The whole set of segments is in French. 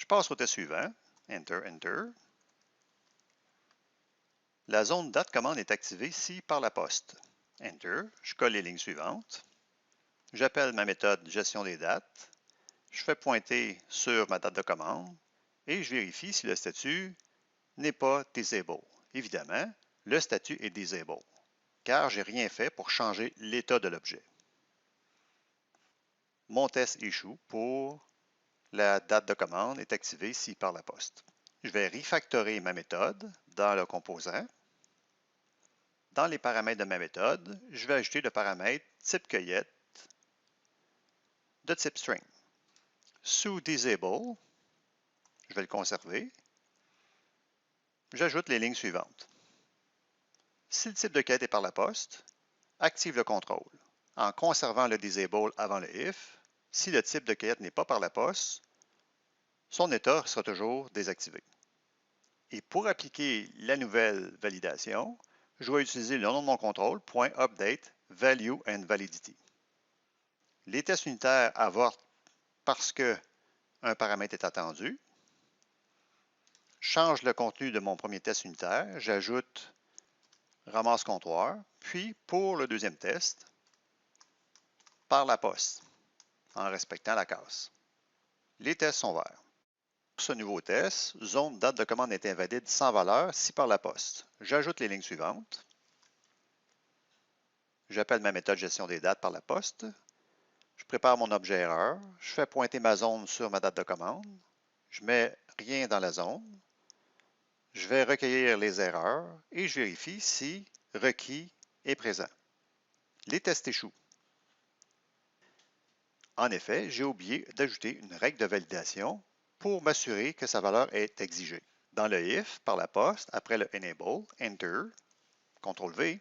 passe au test suivant. Enter, Enter. La zone date commande est activée si par la poste. Enter. Je colle les lignes suivantes. J'appelle ma méthode gestion des dates. Je fais pointer sur ma date de commande et je vérifie si le statut n'est pas Disable. Évidemment, le statut est Disable car je n'ai rien fait pour changer l'état de l'objet. Mon test échoue pour la date de commande est activée si par la poste. Je vais refactorer ma méthode dans le composant. Dans les paramètres de ma méthode, je vais ajouter le paramètre type cueillette de type string. Sous Disable, je vais le conserver. J'ajoute les lignes suivantes. Si le type de cueillette est par la poste, active le contrôle en conservant le Disable avant le if. Si le type de cueillette n'est pas par la poste, son état sera toujours désactivé. Et pour appliquer la nouvelle validation, je vais utiliser le nom de mon contrôle, .update value and validity. Les tests unitaires avortent parce qu'un paramètre est attendu. Je change le contenu de mon premier test unitaire, j'ajoute ramasse comptoir, puis pour le deuxième test, par la poste, en respectant la case. Les tests sont verts. Pour ce nouveau test, zone date de commande est invalide sans valeur si par la poste. J'ajoute les lignes suivantes. J'appelle ma méthode gestion des dates par la poste. Je prépare mon objet erreur. Je fais pointer ma zone sur ma date de commande. Je mets rien dans la zone. Je vais recueillir les erreurs et je vérifie si requis est présent. Les tests échouent. En effet, j'ai oublié d'ajouter une règle de validation pour m'assurer que sa valeur est exigée. Dans le if, par la poste, après le enable, enter, CTRL-V,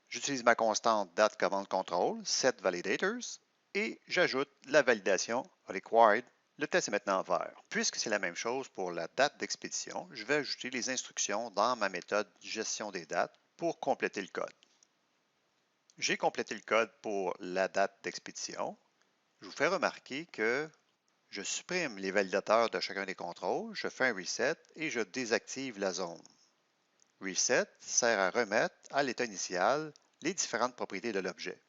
j'utilise ma constante date commande control, set validators, et j'ajoute la validation required. Le test est maintenant vert. Puisque c'est la même chose pour la date d'expédition, je vais ajouter les instructions dans ma méthode gestion des dates pour compléter le code. J'ai complété le code pour la date d'expédition. Je vous fais remarquer que je supprime les validateurs de chacun des contrôles, je fais un reset et je désactive la zone. Reset sert à remettre à l'état initial les différentes propriétés de l'objet,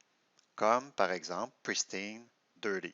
comme par exemple pristine, dirty.